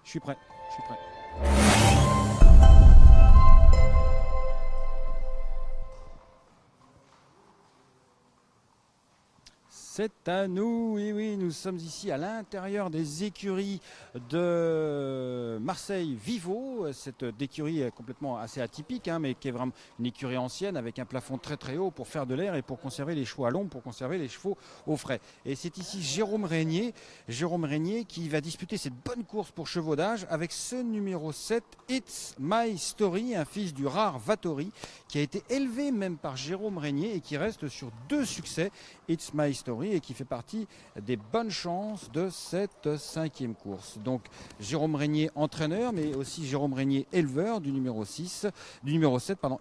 Je suis prêt. Je suis prêt. C'est à nous, et oui, nous sommes ici à l'intérieur des écuries de Marseille Vivo. Cette écurie est complètement assez atypique, hein, mais qui est vraiment une écurie ancienne avec un plafond très très haut pour faire de l'air et pour conserver les chevaux à l'ombre, pour conserver les chevaux au frais. Et c'est ici Jérôme Régnier qui va disputer cette bonne course pour chevaudage avec ce numéro 7, It's My Story, un fils du rare Vattori, qui a été élevé même par Jérôme Régnier et qui reste sur 2 succès, It's My Story, et qui fait partie des bonnes chances de cette 5e course. Donc Jérôme Régnier entraîneur, mais aussi Jérôme Régnier éleveur du numéro 7,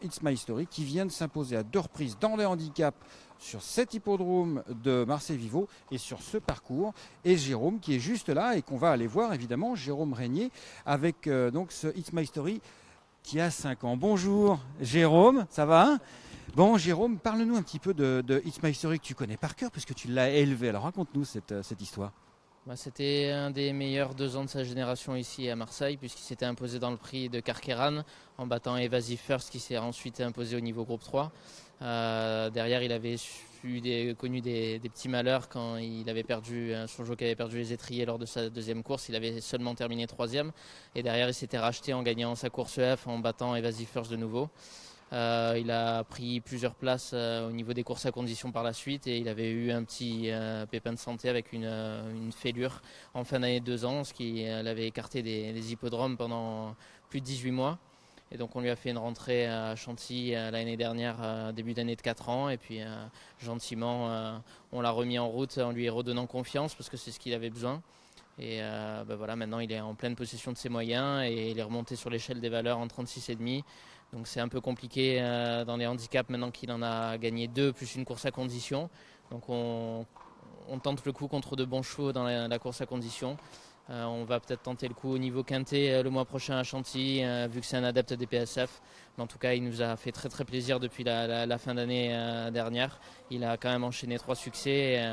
It's My Story, qui vient de s'imposer à 2 reprises dans les handicaps sur cet hippodrome de Marseille Vivo et sur ce parcours. Et Jérôme qui est juste là et qu'on va aller voir évidemment, Jérôme Régnier avec donc ce It's My Story qui a 5 ans. Bonjour Jérôme, ça va hein? Bon Jérôme, parle-nous un petit peu de It's My Story que tu connais par cœur puisque tu l'as élevé. Alors raconte-nous cette histoire. C'était un des meilleurs 2 ans de sa génération ici à Marseille, puisqu'il s'était imposé dans le prix de Carqueiranne en battant Evasive First, qui s'est ensuite imposé au niveau groupe 3. Derrière, il avait connu des petits malheurs quand il avait perdu, son jockey avait perdu les étriers lors de sa 2e course. Il avait seulement terminé 3e. Et derrière, il s'était racheté en gagnant sa course F en battant Evasive First de nouveau. Il a pris plusieurs places au niveau des courses à condition par la suite et il avait eu un petit pépin de santé avec une fêlure en fin d'année de 2 ans, ce qui l'avait écarté des hippodromes pendant plus de 18 mois. Et donc on lui a fait une rentrée à Chantilly l'année dernière, début d'année de 4 ans. Et puis gentiment, on l'a remis en route en lui redonnant confiance parce que c'est ce qu'il avait besoin. Et voilà, maintenant il est en pleine possession de ses moyens et il est remonté sur l'échelle des valeurs en 36,5. Donc c'est un peu compliqué dans les handicaps maintenant qu'il en a gagné 2 plus une course à condition. Donc on tente le coup contre de bons chevaux dans la course à condition. On va peut-être tenter le coup au niveau quintet le mois prochain à Chantilly, vu que c'est un adepte des PSF. Mais en tout cas, il nous a fait très très plaisir depuis la fin d'année dernière. Il a quand même enchaîné 3 succès.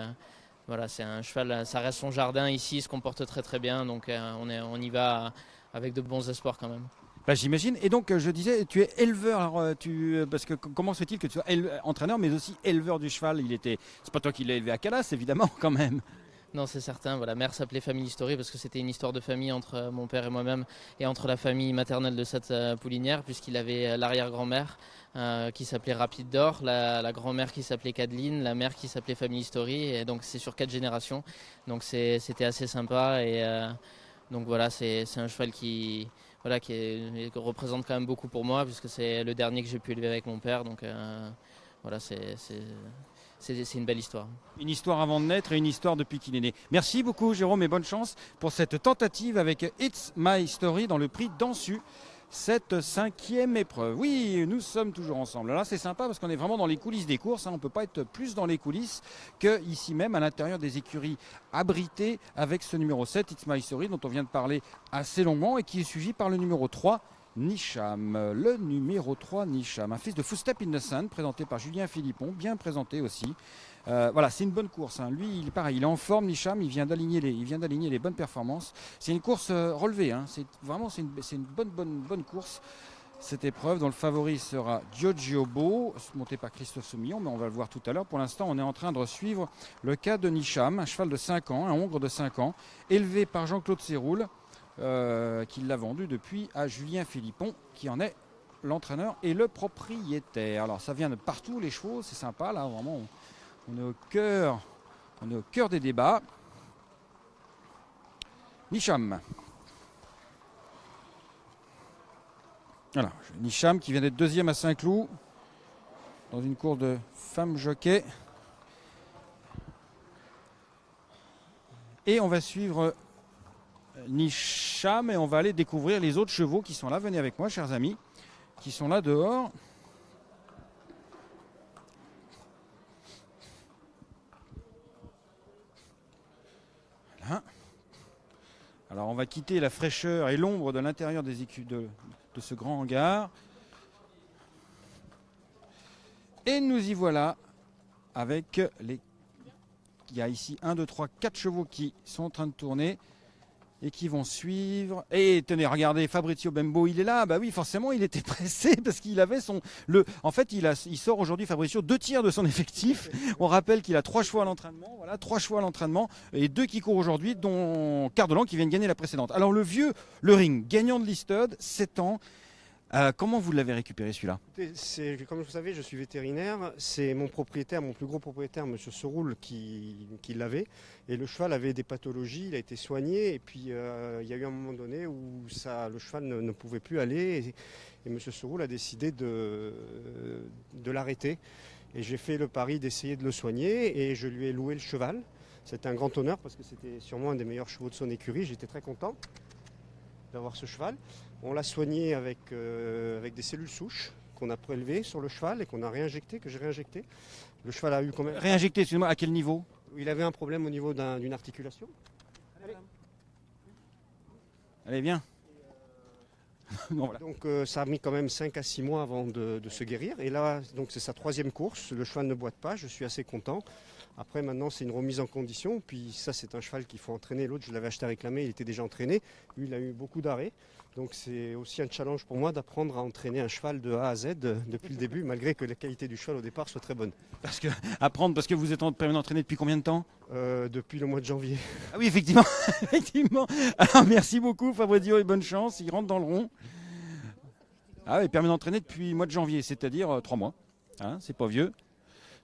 Voilà, c'est un cheval, ça reste son jardin ici, il se comporte très très bien. Donc on y va avec de bons espoirs quand même. Bah, j'imagine. Et donc, je disais, tu es éleveur. Alors, parce que comment se fait-il que tu sois entraîneur, mais aussi éleveur du cheval? C'est pas toi qui l'as élevé à Calas, évidemment, quand même. Non, c'est certain. Voilà, mère s'appelait Family Story parce que c'était une histoire de famille entre mon père et moi-même et entre la famille maternelle de cette poulinière, puisqu'il avait l'arrière-grand-mère qui s'appelait Rapide d'Or, la grand-mère qui s'appelait Cadeline, la mère qui s'appelait Family Story. Et donc, c'est sur 4 générations. Donc, c'était assez sympa. Et donc, voilà, c'est un cheval qui représente quand même beaucoup pour moi, puisque c'est le dernier que j'ai pu élever avec mon père. Donc, voilà, c'est une belle histoire. Une histoire avant de naître et une histoire depuis qu'il est né. Merci beaucoup, Jérôme, et bonne chance pour cette tentative avec It's My Story dans le prix d'Ansu. Cette 5e épreuve. Oui, nous sommes toujours ensemble. Là, c'est sympa parce qu'on est vraiment dans les coulisses des courses. On ne peut pas être plus dans les coulisses qu'ici même, à l'intérieur des écuries abritées avec ce numéro 7, It's My Story, dont on vient de parler assez longuement et qui est suivi par le numéro 3, Nicham. Le numéro 3, Nicham. Un fils de Footstep Innocent, présenté par Julien Philippon, bien présenté aussi. Voilà, c'est une bonne course. Hein. Lui, il est pareil, il est en forme, Nicham, il vient d'aligner les bonnes performances. C'est une course relevée. Hein. C'est une bonne course. Cette épreuve dont le favori sera Giorgio, monté par Christophe Soumillon, mais on va le voir tout à l'heure. Pour l'instant, on est en train de suivre le cas de Nicham, un cheval de 5 ans, un hongre de 5 ans, élevé par Jean-Claude Séroul, qui l'a vendu depuis à Julien Philippon, qui en est l'entraîneur et le propriétaire. Alors ça vient de partout les chevaux, c'est sympa là, vraiment. On est au cœur des débats. Nicham. Voilà, Nicham qui vient d'être 2e à Saint-Cloud dans une course de femmes jockey. Et on va suivre Nicham et on va aller découvrir les autres chevaux qui sont là. Venez avec moi, chers amis, qui sont là dehors. Voilà. Alors on va quitter la fraîcheur et l'ombre de l'intérieur des écuries de ce grand hangar. Et nous y voilà avec les... Il y a ici 1, 2, 3, 4 chevaux qui sont en train de tourner. et qui vont suivre. Et tenez, regardez, Fabrizio Bembo, il est là. Bah oui, forcément, il était pressé parce qu'il avait son... En fait, il sort aujourd'hui, Fabrizio, 2 tiers de son effectif. On rappelle qu'il a 3 chevaux à l'entraînement. Voilà, 3 chevaux à l'entraînement et 2 qui courent aujourd'hui, dont Cardolan qui vient de gagner la précédente. Alors le vieux, le ring, gagnant de l'Easted, 7 ans. Comment vous l'avez récupéré celui-là? Comme vous savez, je suis vétérinaire. C'est mon propriétaire, mon plus gros propriétaire, M. Seroul, qui l'avait. Et le cheval avait des pathologies, il a été soigné. Et puis il y a eu un moment donné où le cheval ne pouvait plus aller. Et M. Seroul a décidé de l'arrêter. Et j'ai fait le pari d'essayer de le soigner. Et je lui ai loué le cheval. C'était un grand honneur parce que c'était sûrement un des meilleurs chevaux de son écurie. J'étais très content d'avoir ce cheval. On l'a soigné avec des cellules souches qu'on a prélevées sur le cheval et qu'on a réinjectées, que j'ai réinjectées. Le cheval a eu quand même... Réinjecté, excusez-moi, à quel niveau? Il avait un problème au niveau d'une articulation. Allez, viens. Bon, voilà. Donc ça a mis quand même 5 à 6 mois avant de se guérir. Et là, donc c'est sa 3e course. Le cheval ne boite pas, je suis assez content. Après, maintenant, c'est une remise en condition. Puis ça, c'est un cheval qu'il faut entraîner. L'autre, je l'avais acheté à réclamer, il était déjà entraîné. Lui, il a eu beaucoup d'arrêts. Donc c'est aussi un challenge pour moi d'apprendre à entraîner un cheval de A à Z depuis le début, malgré que la qualité du cheval au départ soit très bonne. Parce que vous êtes entraîné depuis combien de temps? Depuis le mois de janvier. Ah oui, effectivement. Effectivement. Alors, merci beaucoup, Fabrizio, et bonne chance. Il rentre dans le rond. Ah, il permet d'entraîner depuis le mois de janvier, c'est-à-dire 3 mois. Hein, c'est pas vieux.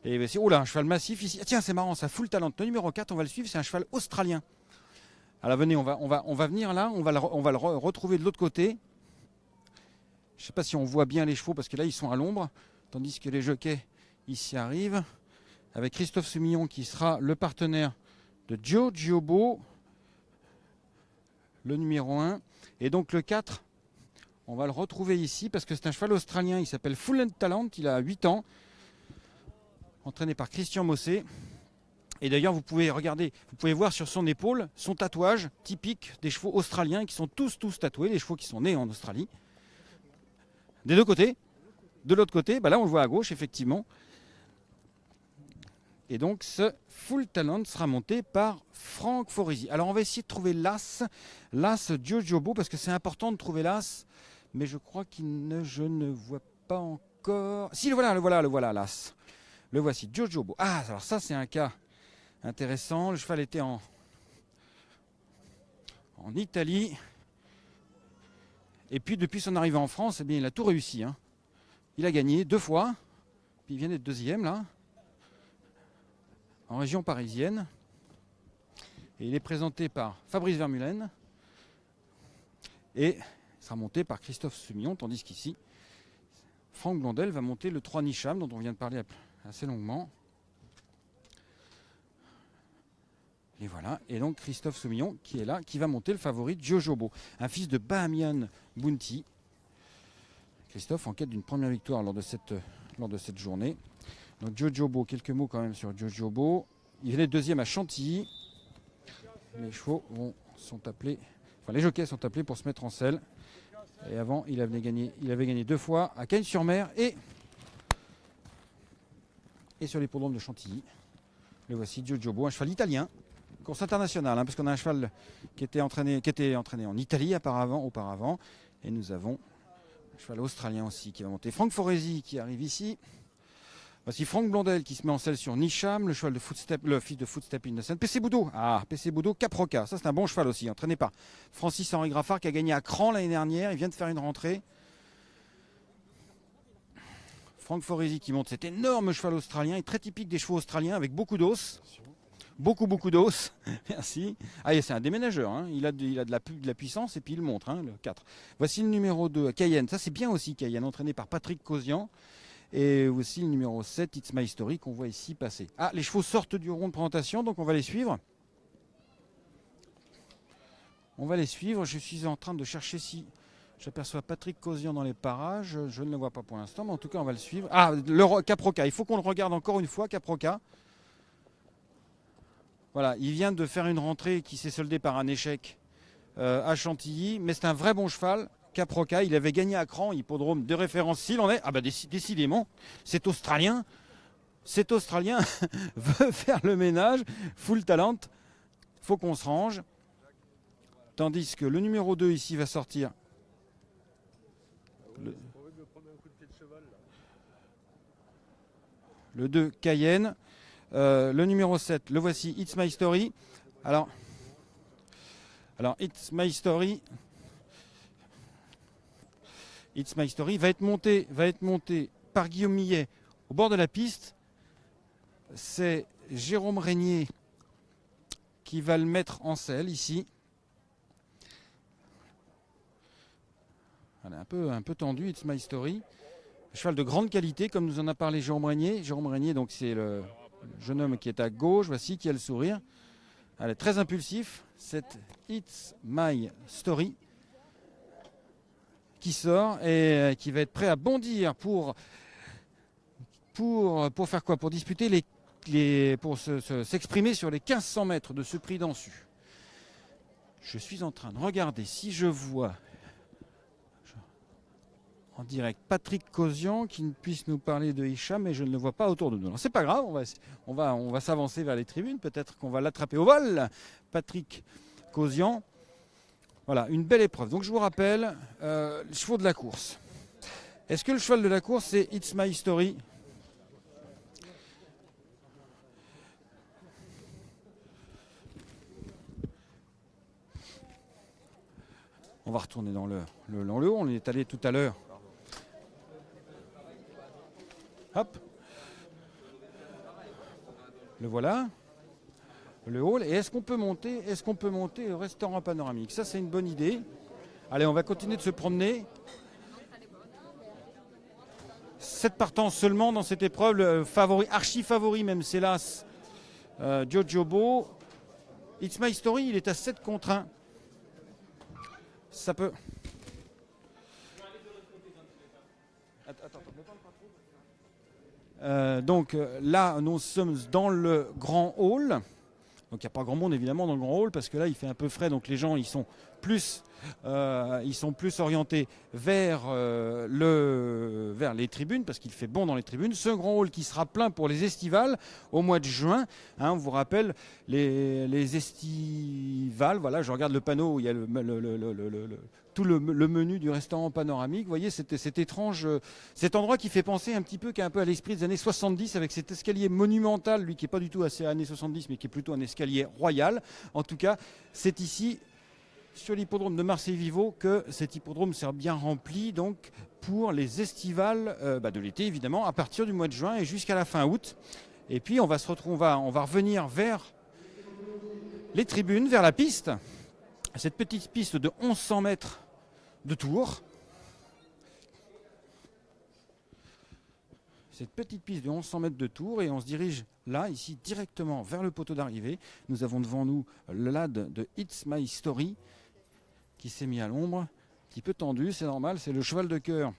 Et c'est, oh là, un cheval massif ici. Ah, tiens, c'est marrant, ça Full Talent. Le numéro 4, on va le suivre, c'est un cheval australien. Alors venez, on va venir là, on va le retrouver de l'autre côté. Je ne sais pas si on voit bien les chevaux parce que là ils sont à l'ombre, tandis que les jockeys ici arrivent, avec Christophe Soumillon qui sera le partenaire de Joe Giobo, le numéro 1. Et donc le 4, on va le retrouver ici parce que c'est un cheval australien, il s'appelle Full Talent, il a 8 ans, entraîné par Christian Mossé. Et d'ailleurs, vous pouvez regarder, vous pouvez voir sur son épaule son tatouage typique des chevaux australiens qui sont tous tatoués, les chevaux qui sont nés en Australie. Des deux côtés. De l'autre côté, bah là on le voit à gauche, effectivement. Et donc ce Full Talent sera monté par Franck Foresi. Alors on va essayer de trouver l'as Jojobo, parce que c'est important de trouver l'as. Mais je crois je ne vois pas encore. Si, le voilà, l'as. Le voici, Jojobo. Ah, alors ça c'est un cas intéressant. Le cheval était en Italie. Et puis depuis son arrivée en France, eh bien, il a tout réussi. Hein. Il a gagné 2 fois. Puis il vient d'être 2e là. En région parisienne. Et il est présenté par Fabrice Vermeulen. Et il sera monté par Christophe Soumillon. Tandis qu'ici, Franck Blondel va monter le 3 Nicham, dont on vient de parler assez longuement. Et voilà, et donc Christophe Soumillon qui est là, qui va monter le favori Jojobo, un fils de Bahamian Bounty. Christophe en quête d'une première victoire lors de cette journée. Donc Jojobo, quelques mots quand même sur Jojobo. Il venait 2e à Chantilly. Les chevaux les jockeys sont appelés pour se mettre en selle. Et avant, il avait gagné 2 fois à Cagnes-sur-Mer et sur l'hippodrome de Chantilly. Le voici Jojobo, un cheval italien. Course internationale, parce qu'on a un cheval qui était entraîné en Italie auparavant. Et nous avons un cheval australien aussi qui va monter. Franck Foresi qui arrive ici. Voici Franck Blondel qui se met en selle sur Nicham, le cheval de Footstep, le fils de Footstep Innocent. PC Boudot, PC Boudot, Caproca. Ça c'est un bon cheval aussi, entraîné par Francis-Henri Graffard qui a gagné à Cran l'année dernière. Il vient de faire une rentrée. Franck Foresi qui monte cet énorme cheval australien, est très typique des chevaux australiens avec beaucoup d'os. Beaucoup d'os. Merci. Ah, c'est un déménageur. Hein. Il a de la puissance et puis il montre, hein, le 4. Voici le numéro 2, Cayenne. Ça, c'est bien aussi, Cayenne, entraîné par Patrick Cosian. Et aussi le numéro 7, It's My Story, qu'on voit ici passer. Ah, les chevaux sortent du rond de présentation, donc on va les suivre. Je suis en train de chercher si j'aperçois Patrick Cosian dans les parages. Je ne le vois pas pour l'instant, mais en tout cas, on va le suivre. Ah, le Caproca. Il faut qu'on le regarde encore une fois, Caproca. Voilà, il vient de faire une rentrée qui s'est soldée par un échec à Chantilly, mais c'est un vrai bon cheval, Caproca. Il avait gagné à Cran, hippodrome de référence s'il en est. Ah bah décidément, cet Australien veut faire le ménage, Full Talent. Faut qu'on se range. Tandis que le numéro 2 ici va sortir. Le 2 Cayenne. Le numéro 7, le voici, It's My Story. Alors It's My Story. It's My Story va être monté par Guillaume Millet au bord de la piste. C'est Jérôme Régnier qui va le mettre en selle ici. Voilà, un peu tendu, It's My Story. Cheval de grande qualité, comme nous en a parlé Jérôme Régnier. Jérôme Régnier, donc c'est le jeune homme qui est à gauche, voici, qui a le sourire. Elle est très impulsif. C'est It's My Story qui sort et qui va être prêt à bondir pour faire quoi? Pour disputer pour s'exprimer sur les 1500 mètres de ce prix d'Ansu. Je suis en train de regarder si je vois en direct Patrick Causian qui ne puisse nous parler de Hicham, mais je ne le vois pas autour de nous. C'est pas grave, on va s'avancer vers les tribunes, peut-être qu'on va l'attraper au vol. Patrick Causian. Voilà, une belle épreuve. Donc je vous rappelle, les chevaux de la course. Est-ce que le cheval de la course c'est It's My Story? On va retourner dans le haut, on y est allé tout à l'heure. Hop. Le voilà. Le hall. Et est-ce qu'on peut monter au restaurant panoramique? Ça, c'est une bonne idée. Allez, on va continuer de se promener. 7 partants seulement dans cette épreuve. Favori, archi favori même, c'est l'As Jojobo. It's My Story, il est à 7 contre 1. Ça peut... donc là, nous sommes dans le grand hall. Donc il n'y a pas grand monde évidemment dans le grand hall parce que là il fait un peu frais, donc les gens ils sont plus orientés vers les tribunes parce qu'il fait bon dans les tribunes. Ce grand hall qui sera plein pour les estivales au mois de juin. Hein, on vous rappelle les estivales. Voilà, je regarde le panneau où il y a tout le menu du restaurant panoramique. Vous voyez, c'est étrange. Cet endroit qui fait penser un petit peu à l'esprit des années 70 avec cet escalier monumental, lui qui n'est pas du tout assez années 70 mais qui est plutôt un escalier royal. En tout cas, c'est ici sur l'hippodrome de Marseille-Vivaux que cet hippodrome sera bien rempli donc pour les estivales de l'été évidemment à partir du mois de juin et jusqu'à la fin août. Et puis on va revenir vers les tribunes, vers la piste. Cette petite piste de 1100 mètres de tour. Cette petite piste de 1100 mètres de tour et on se dirige là, ici, directement vers le poteau d'arrivée. Nous avons devant nous le lad de It's My Story qui s'est mis à l'ombre, un petit peu tendu, c'est normal, c'est le cheval de cœur.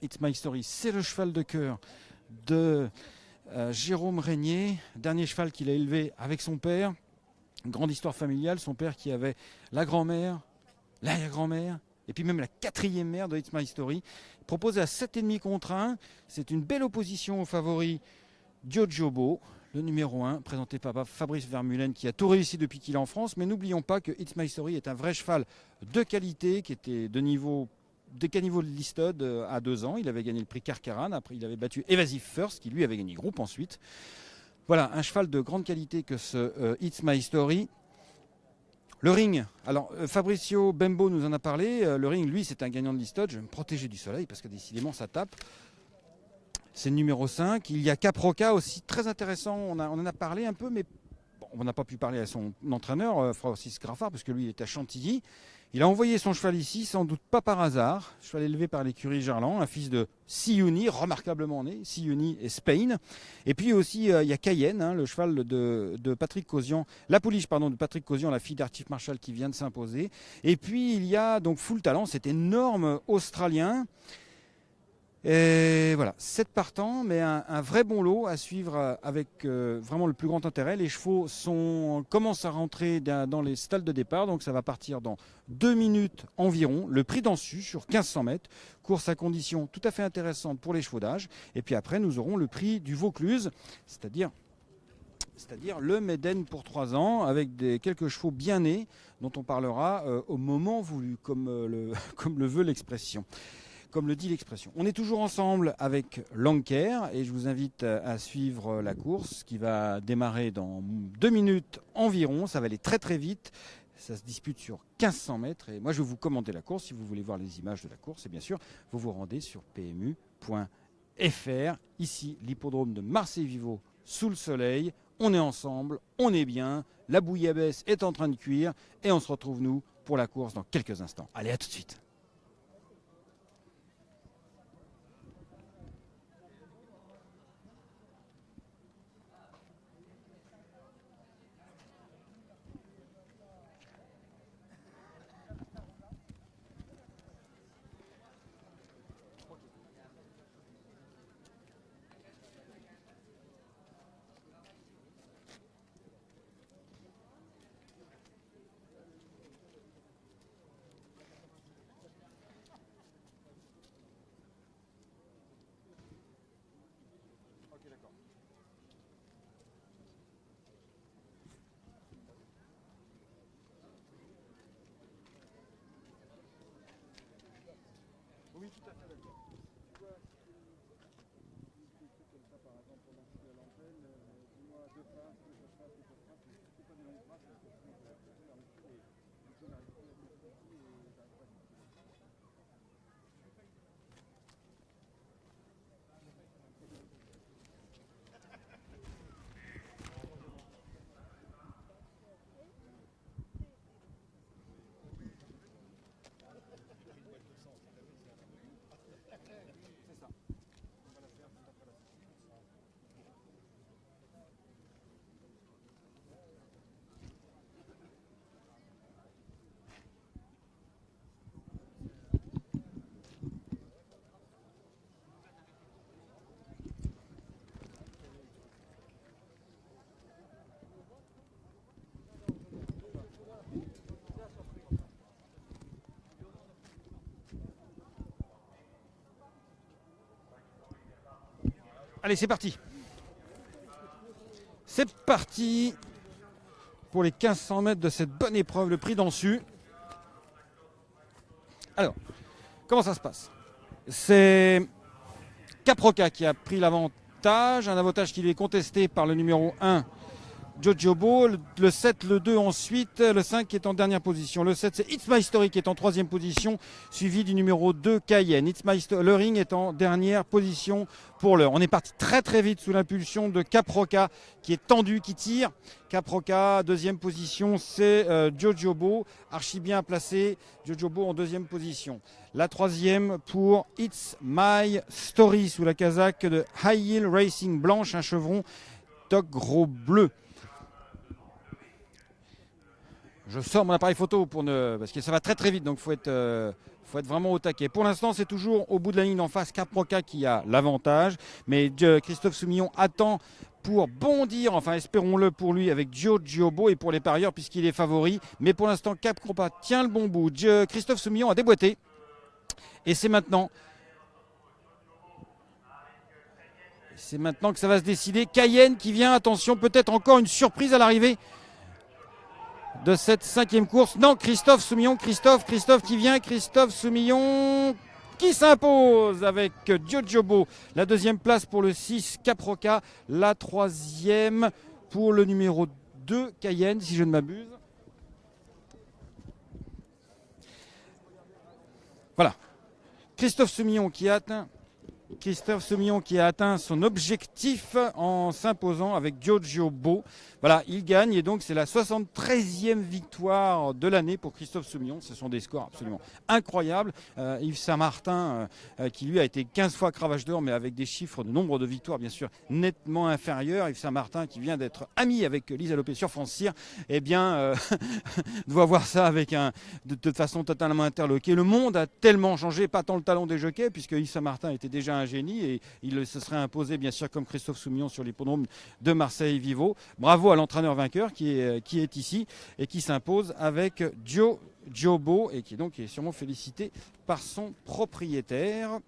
It's My Story, c'est le cheval de cœur de Jérôme Régnier, dernier cheval qu'il a élevé avec son père. Une grande histoire familiale, son père qui avait la grand-mère, l'arrière-grand-mère, et puis même la 4e mère de It's My Story. Proposé à 7,5 contre 1, c'est une belle opposition au favori Jojobo, le numéro 1, présenté par Fabrice Vermeulen, qui a tout réussi depuis qu'il est en France. Mais n'oublions pas que It's My Story est un vrai cheval de qualité, qui était de caniveau de Listod à 2 ans. Il avait gagné le prix Carcaran, après il avait battu Evasive First, qui lui avait gagné groupe ensuite. Voilà, un cheval de grande qualité que ce It's My Story. Le ring, alors Fabricio Bembo nous en a parlé. Le ring, lui, c'est un gagnant de Listod. Je vais me protéger du soleil parce que décidément, ça tape. C'est le numéro 5. Il y a Caproca aussi, très intéressant. On en a parlé un peu, mais bon, on n'a pas pu parler à son entraîneur, Francis Graffard, parce que lui, il est à Chantilly. Il a envoyé son cheval ici, sans doute pas par hasard. Cheval élevé par l'écurie Gerland, un fils de Siuni, remarquablement né, Siuni et Spain. Et puis aussi, il y a Cayenne, hein, le cheval de Patrick Causian, la pouliche pardon, de Patrick Causian, la fille d'Artif Marshall qui vient de s'imposer. Et puis, il y a donc Full Talent, cet énorme Australien. Et voilà, 7 partants, mais un vrai bon lot à suivre avec vraiment le plus grand intérêt. Les chevaux commencent à rentrer dans les stalles de départ, donc ça va partir dans 2 minutes environ. Le prix d'Ansu sur 1500 mètres, course à conditions tout à fait intéressante pour les chevaux d'âge. Et puis après, nous aurons le prix du Vaucluse, c'est-à-dire c'est-à-dire le Méden pour 3 ans, avec quelques chevaux bien nés, dont on parlera au moment voulu, comme le veut l'expression. Comme le dit l'expression. On est toujours ensemble avec Lanker et je vous invite à suivre la course qui va démarrer dans 2 minutes environ. Ça va aller très très vite. Ça se dispute sur 1500 mètres et moi je vais vous commenter la course. Si vous voulez voir les images de la course, et bien sûr, vous vous rendez sur pmu.fr. Ici, l'hippodrome de Marseille-Viveau sous le soleil. On est ensemble, on est bien. La bouillabaisse est en train de cuire et on se retrouve nous pour la course dans quelques instants. Allez, à tout de suite. Oui, tout à fait d'accord. Dis-moi deux phrases, que je fasse, c'est pas des longues phrases, parce que sinon je vais répéter la route et du coup on arrive plus à dire ceci et j'arrive pas à dire. C'est ça. On va la faire juste après la séance. Allez, c'est parti. C'est parti pour les 1500 mètres de cette bonne épreuve, le prix d'Ansu. Alors, comment ça se passe? C'est Caproca qui a pris l'avantage, un avantage qui lui est contesté par le numéro 1, Jojobo, le 7, le 2 ensuite, le 5 qui est en dernière position. Le 7 c'est It's My Story qui est en troisième position, suivi du numéro 2 Cayenne. Le Ring est en dernière position pour l'heure. On est parti très très vite sous l'impulsion de Caproca qui est tendu, qui tire. Caproca, deuxième position, c'est Jojobo, archi bien placé. Jojobo en deuxième position. La troisième pour It's My Story sous la casaque de High Hill Racing blanche, un chevron d'ogre bleu. Je sors mon appareil photo parce que ça va très très vite, donc faut être vraiment au taquet. Pour l'instant, c'est toujours au bout de la ligne en face Caproca qui a l'avantage, mais Christophe Soumillon attend pour bondir, enfin espérons-le pour lui, avec Jojobo et pour les parieurs puisqu'il est favori. Mais pour l'instant, Caproca tient le bon bout. Christophe Soumillon a déboîté et c'est maintenant. C'est maintenant que ça va se décider. Cayenne qui vient, attention, peut-être encore une surprise à l'arrivée de cette cinquième course. Non, Christophe Soumillon, Christophe qui vient, Christophe Soumillon qui s'impose avec Jojobo. La deuxième place pour le 6 Caproca, la troisième pour le numéro 2 Cayenne, si je ne m'abuse. Voilà. Christophe Soumillon qui a atteint son objectif en s'imposant avec Jojobo. Voilà, il gagne et donc c'est la 73e victoire de l'année pour Christophe Soumillon. Ce sont des scores absolument incroyables. Yves Saint-Martin, qui lui a été 15 fois cravache d'or, mais avec des chiffres de nombre de victoires bien sûr nettement inférieurs. Yves Saint-Martin qui vient d'être ami avec Lisa Lopé sur France-Cyr, eh bien, doit voir ça avec de façon totalement interloquée. Le monde a tellement changé, pas tant le talent des jockeys, puisque Yves Saint-Martin était déjà un génie et il se serait imposé bien sûr comme Christophe Soumillon sur l'hippodrome de Marseille-Viveau. Bravo à l'entraîneur vainqueur qui est ici et qui s'impose avec Jojobo et qui donc est sûrement félicité par son propriétaire.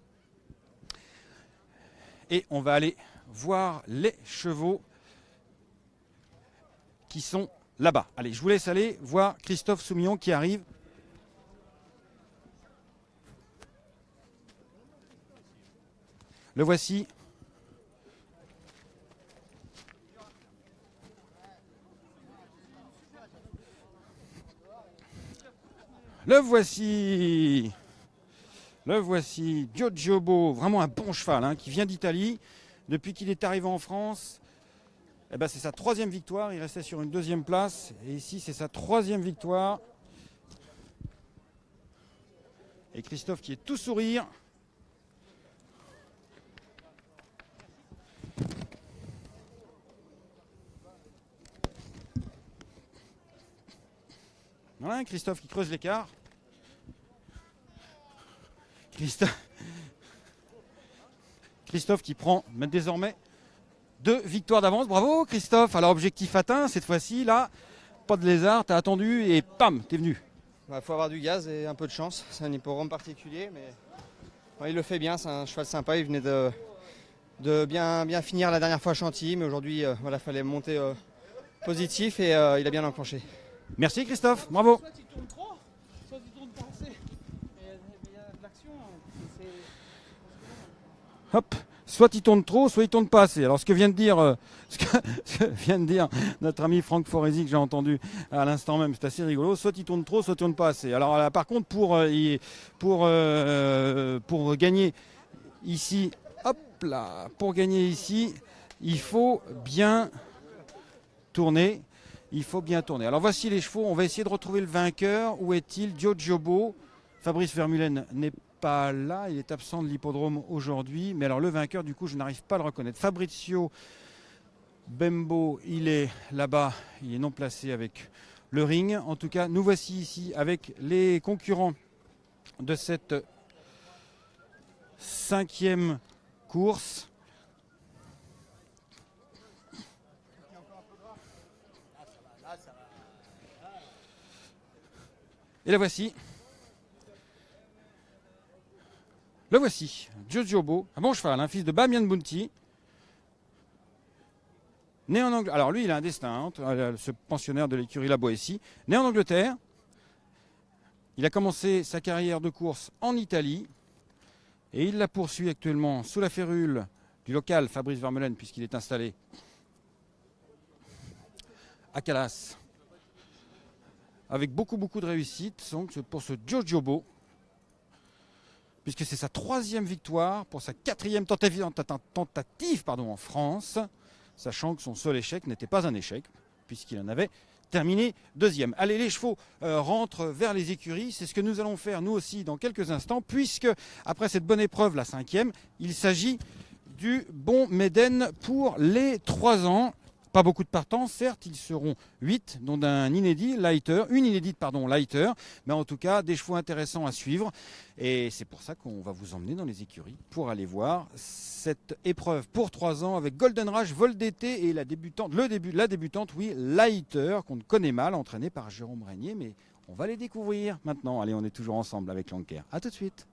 Et on va aller voir les chevaux qui sont là-bas. Allez, je vous laisse aller voir Christophe Soumillon qui arrive. Le voici. Le voici. Le voici. Giorgiobo, vraiment un bon cheval hein, qui vient d'Italie. Depuis qu'il est arrivé en France, eh ben, c'est sa 3e victoire. Il restait sur une 2e place. Et ici, c'est sa 3e victoire. Et Christophe qui est tout sourire. Voilà, Christophe qui creuse l'écart. Christophe qui prend désormais 2 victoires d'avance. Bravo Christophe. Alors objectif atteint cette fois-ci. Là, pas de lézard. T'as attendu et pam, t'es venu. Faut avoir du gaz et un peu de chance. C'est un hippodrome particulier, mais ouais, il le fait bien. C'est un cheval sympa. Il venait de bien finir la dernière fois à Chantilly, mais aujourd'hui, voilà, fallait monter positif et il a bien enclenché. Merci Christophe, bravo. Soit il tourne trop, soit il tourne pas assez. Mais il y a de l'action. Hop, soit il tourne trop, soit il tourne pas assez. Alors ce que vient de dire notre ami Franck Foresi que j'ai entendu à l'instant même, c'est assez rigolo. Soit il tourne trop, soit il tourne pas assez. Alors là, par contre, pour gagner ici, hop là, pour gagner ici, il faut bien tourner. Il faut bien tourner. Alors voici les chevaux. On va essayer de retrouver le vainqueur. Où est-il? Giorgiobo. Fabrice Vermeulen n'est pas là. Il est absent de l'hippodrome aujourd'hui. Mais alors le vainqueur, du coup, je n'arrive pas à le reconnaître. Fabrizio Bembo, il est là-bas. Il est non placé avec le ring. En tout cas, nous voici ici avec les concurrents de cette 5e course. Et la voici. Le voici, Giorgiobo, un bon cheval, un fils de Bamian Bounty. Né en Angleterre. Alors lui, il a un destin, hein, ce pensionnaire de l'écurie La Boétie. Né en Angleterre. Il a commencé sa carrière de course en Italie. Et il la poursuit actuellement sous la férule du local Fabrice Vermeulen, puisqu'il est installé à Calas. Avec beaucoup de réussite donc, pour ce Giorgiobo, puisque c'est sa 3e victoire pour sa 4e tentative en France, sachant que son seul échec n'était pas un échec, puisqu'il en avait terminé 2e. Allez, les chevaux rentrent vers les écuries, c'est ce que nous allons faire nous aussi dans quelques instants, puisque après cette bonne épreuve, la 5e, il s'agit du bon Méden pour les 3 ans. Pas beaucoup de partants, certes, ils seront 8, dont une inédite Lighter, mais en tout cas des chevaux intéressants à suivre. Et c'est pour ça qu'on va vous emmener dans les écuries pour aller voir cette épreuve pour 3 ans avec Golden Rush, Vol d'été et la débutante, Lighter, qu'on connaît mal, entraînée par Jérôme Régnier, mais on va les découvrir maintenant. Allez, on est toujours ensemble avec Lanker. A tout de suite.